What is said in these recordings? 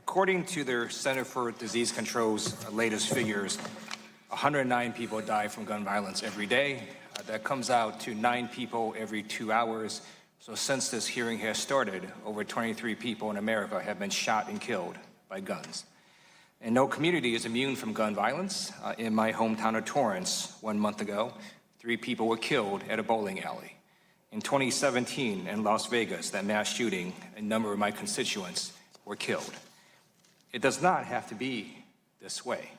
According to the Center for Disease Control's latest figures, 109 people die from gun violence every day. That comes out to 9 people every 2 hours. So since this hearing has started, over 23 people in America have been shot and killed by guns. And no community is immune from gun violence. In my hometown of Torrance, 1 month ago, 3 people were killed at a bowling alley. In 2017, in Las Vegas, that mass shooting, a number of my constituents were killed. It does not have to be this way.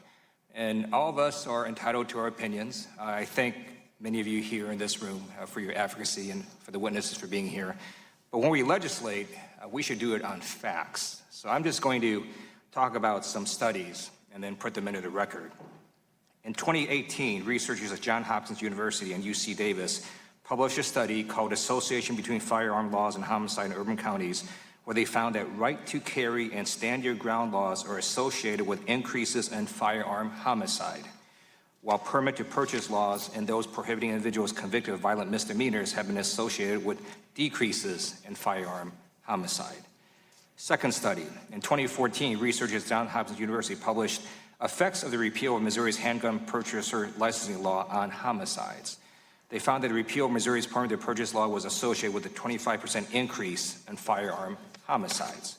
And all of us are entitled to our opinions. I thank many of you here in this room for your advocacy and for the witnesses for being here. But when we legislate, we should do it on facts. So I'm just going to talk about some studies and then put them into the record. In 2018, researchers at Johns Hopkins University and UC Davis published a study called Association Between Firearm Laws and Homicide in Urban Counties, where they found that right to carry and stand your ground laws are associated with increases in firearm homicide, while permit to purchase laws and those prohibiting individuals convicted of violent misdemeanors have been associated with decreases in firearm homicide. Second study, in 2014, researchers at Johns Hopkins University published Effects of the Repeal of Missouri's Handgun Purchaser Licensing Law on Homicides. They found that the repeal of Missouri's permit to purchase law was associated with a 25% increase in firearm homicides.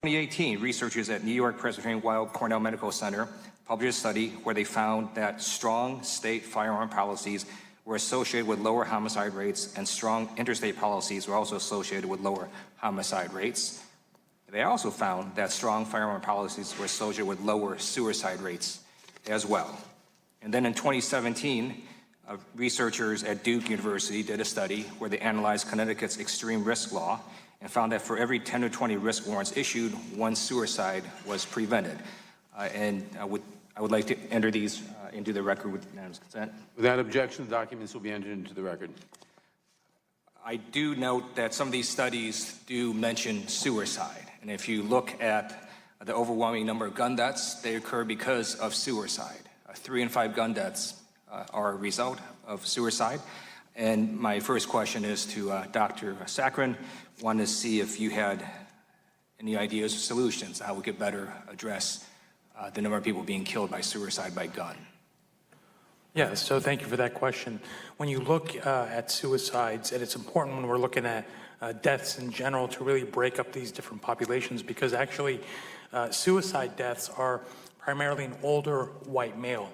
In 2018, researchers at New York Presbyterian Weill Cornell Medical Center published a study where they found that strong state firearm policies were associated with lower homicide rates, and strong interstate policies were also associated with lower homicide rates. They also found that strong firearm policies were associated with lower suicide rates as well. And then in 2017, researchers at Duke University did a study where they analyzed Connecticut's extreme risk law and found that for every 10 to 20 risk warrants issued, 1 suicide was prevented. I would like to enter these into the record with unanimous consent. Without objection, the documents will be entered into the record. I do note that some of these studies do mention suicide. And if you look at the overwhelming number of gun deaths, they occur because of suicide. 3 in 5 gun deaths are a result of suicide. And my first question is to Dr. Saccharin. Wanted to see if you had any ideas or solutions how we could better address the number of people being killed by suicide by gun. Yeah, so thank you for that question. When you look at suicides, and it's important when we're looking at deaths in general to really break up these different populations, because actually suicide deaths are primarily an older white male.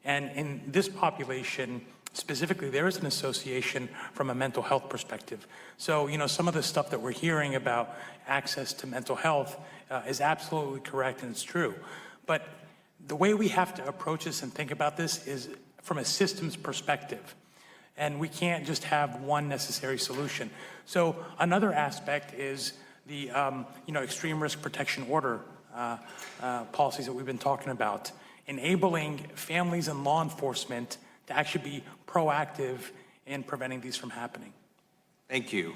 And in this population, specifically, there is an association from a mental health perspective. So, you know, some of the stuff that we're hearing about access to mental health is absolutely correct and it's true. But the way we have to approach this and think about this is from a systems perspective. And we can't just have one necessary solution. So another aspect is the extreme risk protection order policies that we've been talking about, enabling families and law enforcement to actually be proactive in preventing these from happening. Thank you.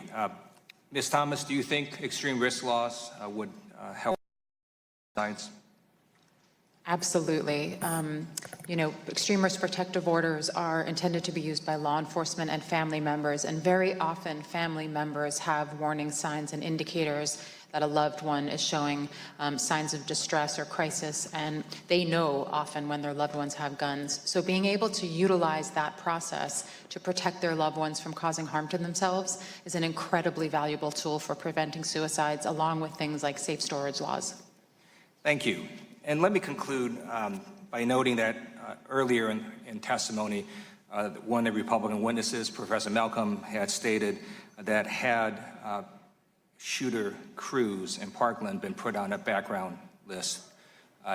Ms. Thomas, do you think extreme risk laws would help sides? Absolutely. Extreme risk protective orders are intended to be used by law enforcement and family members, and very often family members have warning signs and indicators that a loved one is showing signs of distress or crisis, and they know often when their loved ones have guns. So being able to utilize that process to protect their loved ones from causing harm to themselves is an incredibly valuable tool for preventing suicides, along with things like safe storage laws. Thank you. And let me conclude by noting that earlier in testimony, one of the Republican witnesses, Professor Malcolm, had stated that had shooter Cruz in Parkland been put on a background list,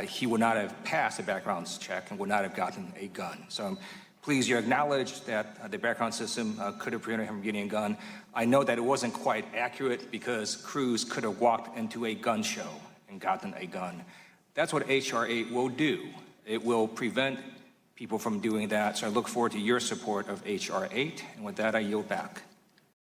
he would not have passed a background check and would not have gotten a gun. So I'm pleased you acknowledge that the background system could have prevented him from getting a gun. I know that it wasn't quite accurate because Cruz could have walked into a gun show and gotten a gun. That's what H.R. 8 will do. It will prevent people from doing that. So I look forward to your support of H.R. 8. And with that, I yield back.